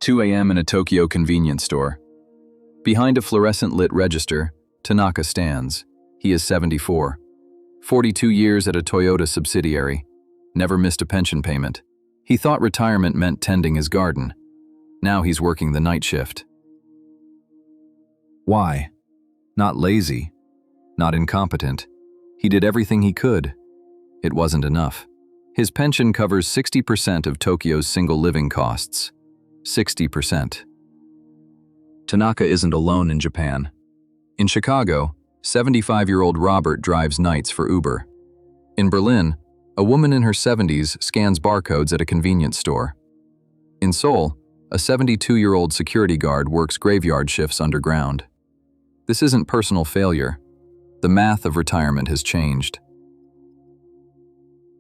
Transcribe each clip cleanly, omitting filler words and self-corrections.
2 a.m. in a Tokyo convenience store. Behind a fluorescent-lit register, Tanaka stands. He is 74. 42 years at a Toyota subsidiary. Never missed a pension payment. He thought retirement meant tending his garden. Now he's working the night shift. Why? Not lazy. Not incompetent. He did everything he could. It wasn't enough. His pension covers 60% of Tokyo's single living costs. 60%. Tanaka isn't alone in Japan. In Chicago, 75-year-old Robert drives nights for Uber. In Berlin, a woman in her 70s scans barcodes at a convenience store. In Seoul, a 72-year-old security guard works graveyard shifts underground. This isn't personal failure. The math of retirement has changed.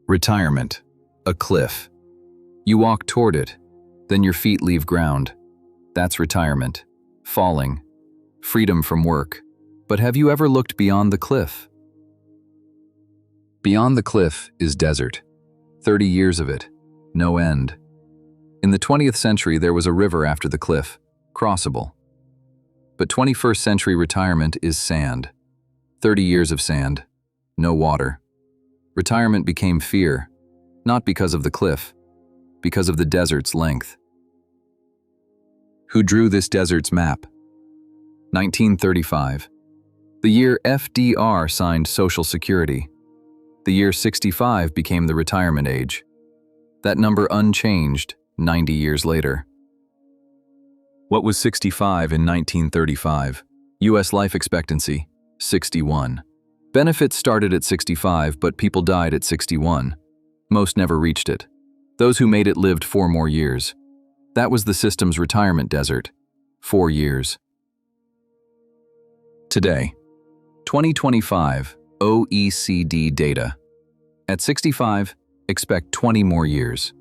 Retirement. A cliff. You walk toward it, then your feet leave ground. That's retirement. Falling. Freedom from work. But have you ever looked beyond the cliff? Beyond the cliff is desert. 30 years of it. No end. In the 20th century, there was a river after the cliff, crossable. But 21st century retirement is sand. 30 years of sand. No water. Retirement became fear, not because of the cliff, because of the desert's length. Who drew this desert's map? 1935. The year FDR signed Social Security. The year 65 became the retirement age. That number unchanged 90 years later. What was 65 in 1935? U.S. life expectancy, 61. Benefits started at 65, but people died at 61. Most never reached it. Those who made it lived 4 more years. That was the system's retirement desert. 4 years. Today, 2025 OECD data. At 65, expect 20 more years.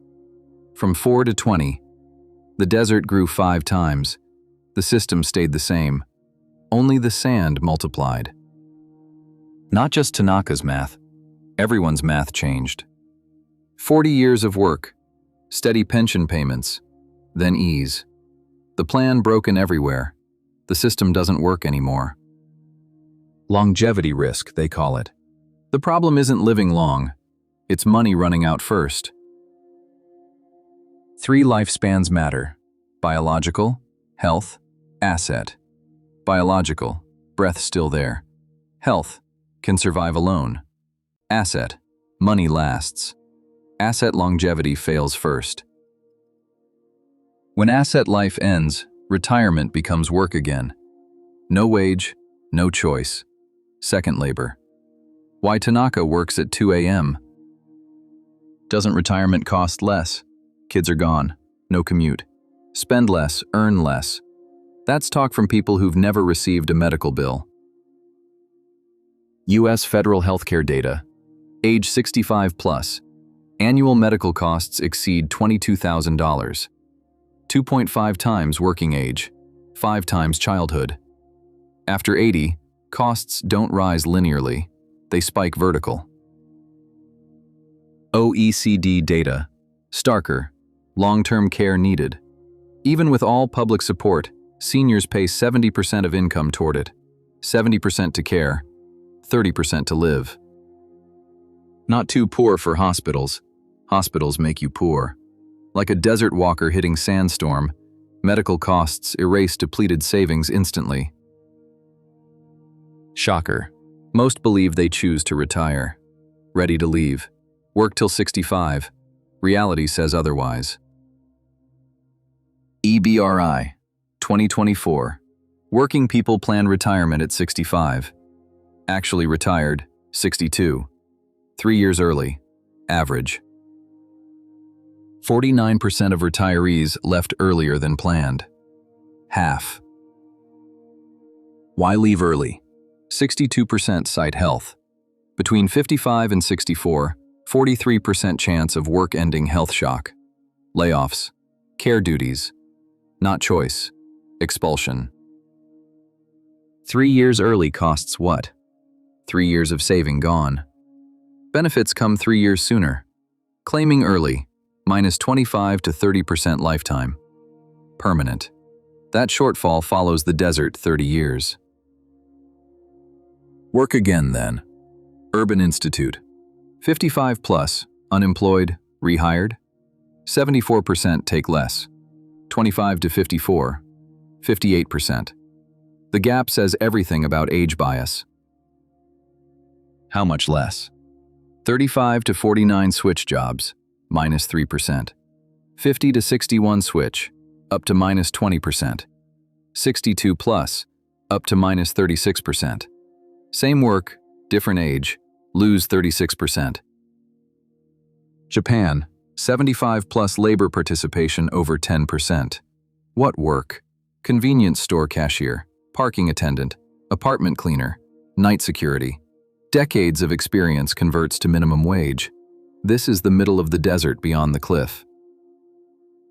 From 4 to 20, the desert grew 5 times. The system stayed the same. Only the sand multiplied. Not just Tanaka's math. Everyone's math changed. 40 years of work, steady pension payments, then ease. The plan broken everywhere. The system doesn't work anymore. Longevity risk, they call it. The problem isn't living long. It's money running out first. 3 lifespans matter. Biological, health, asset. Biological, breath still there. Health, can survive alone. Asset, money lasts. Asset longevity fails first. When asset life ends, retirement becomes work again. No wage, no choice. Second labor. Why Tanaka works at 2 a.m. Doesn't retirement cost less? Kids are gone. No commute. Spend less, earn less. That's talk from people who've never received a medical bill. U.S. federal healthcare data. Age 65 plus. Annual medical costs exceed $22,000. 2.5 times working age. 5 times childhood. After 80, costs don't rise linearly. They spike vertical. OECD data. Starker. Long-term care needed. Even with all public support, seniors pay 70% of income toward it. 70% to care. 30% to live. Not too poor for hospitals. Hospitals make you poor. Like a desert walker hitting sandstorm, medical costs erase depleted savings instantly. Shocker. Most believe they choose to retire. Ready to leave. Work till 65. Reality says otherwise. EBRI, 2024. Working people plan retirement at 65. Actually retired, 62. 3 years early. Average. 49% of retirees left earlier than planned. Half. Why leave early? 62% cite health. Between 55 and 64, 43% chance of work-ending health shock. Layoffs. Care duties. Not choice. Expulsion. 3 years early costs what? 3 years of saving gone. Benefits come 3 years sooner. Claiming early, minus 25 to 30% lifetime. permanent. That shortfall follows the desert 30 years. Work again then. Urban Institute. 55 plus, unemployed, rehired. 74% take less. 25 to 54, 58%. The gap says everything about age bias. How much less? 35 to 49 switch jobs, minus 3%. 50 to 61 switch, up to minus 20%. 62 plus, up to minus 36%. Same work, different age, lose 36%. Japan, 75 plus labor participation over 10%. What work? Convenience store cashier, parking attendant, apartment cleaner, night security. Decades of experience converts to minimum wage. This is the middle of the desert beyond the cliff.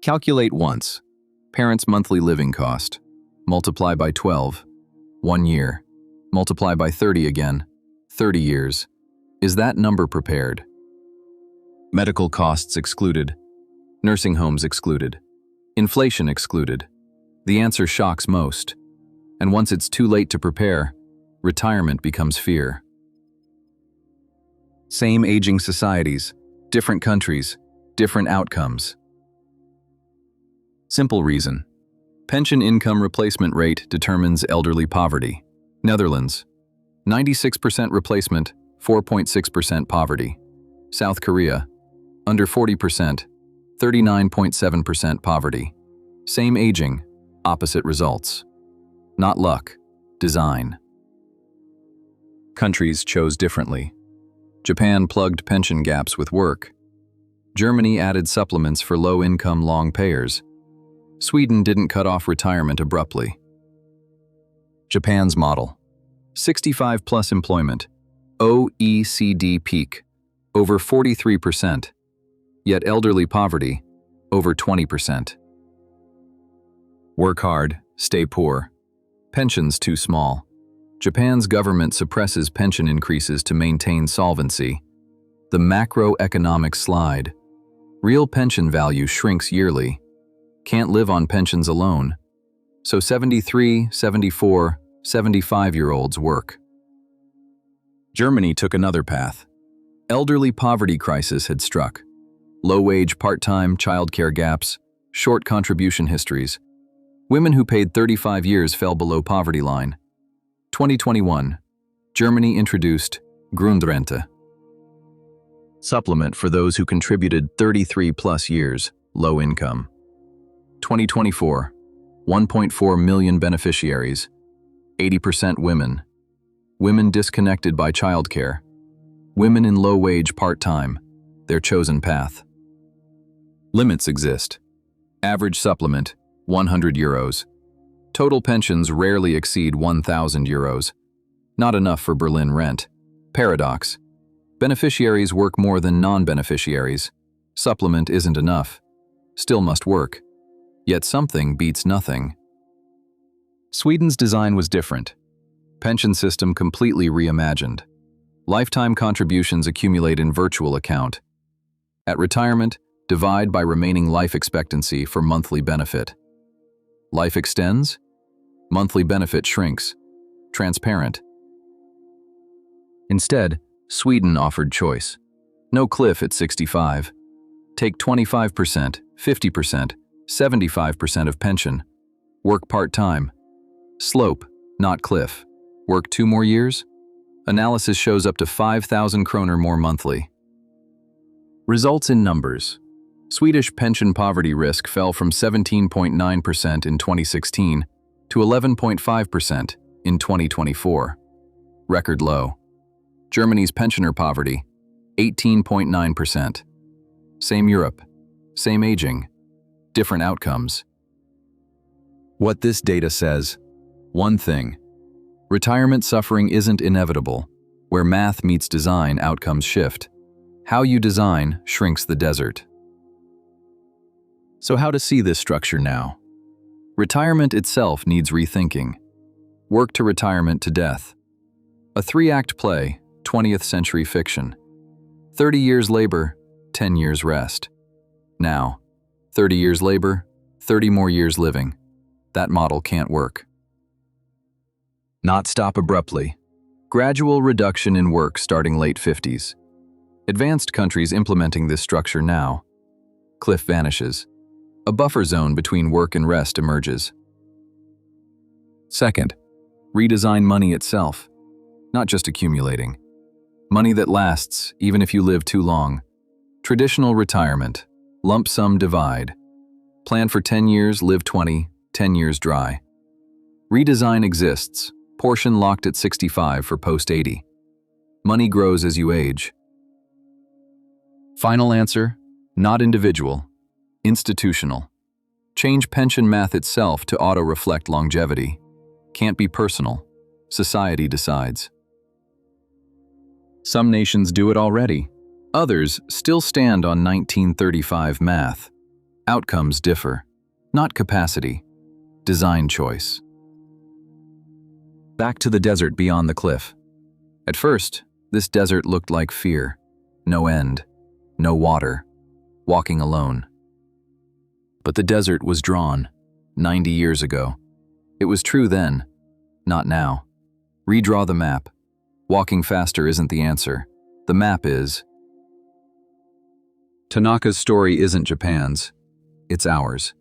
Calculate once. Parents' monthly living cost. Multiply by 12. 1 year. Multiply by 30 again. 30 years. Is that number prepared? Medical costs excluded. Nursing homes excluded. Inflation excluded. The answer shocks most. And once it's too late to prepare, retirement becomes fear. Same aging societies, different countries, different outcomes. Simple reason. Pension income replacement rate determines elderly poverty. Netherlands, 96% replacement, 4.6% poverty. South Korea, under 40%, 39.7% poverty. Same aging, opposite results. Not luck, design. Countries chose differently. Japan plugged pension gaps with work. Germany added supplements for low-income long payers. Sweden didn't cut off retirement abruptly. Japan's model. 65 plus employment. OECD peak. Over 43%. Yet elderly poverty. Over 20%. Work hard, stay poor. Pensions too small. Japan's government suppresses pension increases to maintain solvency. The macroeconomic slide. Real pension value shrinks yearly. Can't live on pensions alone. So 73, 74, 75-year-olds work. Germany took another path. Elderly poverty crisis had struck. Low-wage part-time childcare gaps, short contribution histories. Women who paid 35 years fell below poverty line. 2021, Germany introduced Grundrente. Supplement for those who contributed 33 plus years, low income. 2024, 1.4 million beneficiaries, 80% women. Women disconnected by childcare. Women in low-wage part-time, their chosen path. Limits exist. Average supplement, 100 euros. Total pensions rarely exceed 1,000 euros. Not enough for Berlin rent. Paradox. Beneficiaries work more than non-beneficiaries. Supplement isn't enough. Still must work. Yet something beats nothing. Sweden's design was different. Pension system completely reimagined. Lifetime contributions accumulate in virtual account. At retirement, divide by remaining life expectancy for monthly benefit. Life extends, monthly benefit shrinks. Transparent. Instead, Sweden offered choice. No cliff at 65. Take 25%, 50%, 75% of pension. Work part-time. Slope, not cliff. Work 2 more years? Analysis shows up to 5,000 kroner more monthly. Results in numbers. Swedish pension poverty risk fell from 17.9% in 2016 to 11.5% in 2024. Record low. Germany's pensioner poverty, 18.9%. Same Europe, same aging, different outcomes. What this data says, one thing. Retirement suffering isn't inevitable. Where math meets design, outcomes shift. How you design shrinks the desert. So how to see this structure now? Retirement itself needs rethinking. Work to retirement to death. A 3-act play, 20th century fiction. 30 years labor, 10 years rest. Now, 30 years labor, 30 more years living. That model can't work. Not stop abruptly. Gradual reduction in work starting late 50s. Advanced countries implementing this structure now. Cliff vanishes. A buffer zone between work and rest emerges. Second, redesign money itself, not just accumulating. Money that lasts, even if you live too long. Traditional retirement, lump sum divide. Plan for 10 years, live 20, 10 years dry. Redesign exists, portion locked at 65 for post-80. Money grows as you age. Final answer, not individual, institutional. Change pension math itself to auto-reflect longevity. Can't be personal. Society decides. Some nations do it already. Others still stand on 1935 math. Outcomes differ. Not capacity. Design choice. Back to the desert beyond the cliff. At first, this desert looked like fear. No end. No water. Walking alone. But the desert was drawn. 90 years ago. It was true then. Not now. Redraw the map. Walking faster isn't the answer. The map is. Tanaka's story isn't Japan's. It's ours.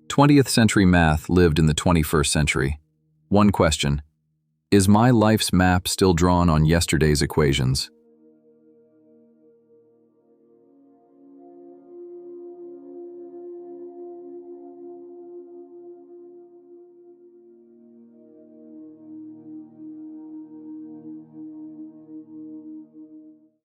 20th century math lived in the 21st century. One question. Is my life's map still drawn on yesterday's equations?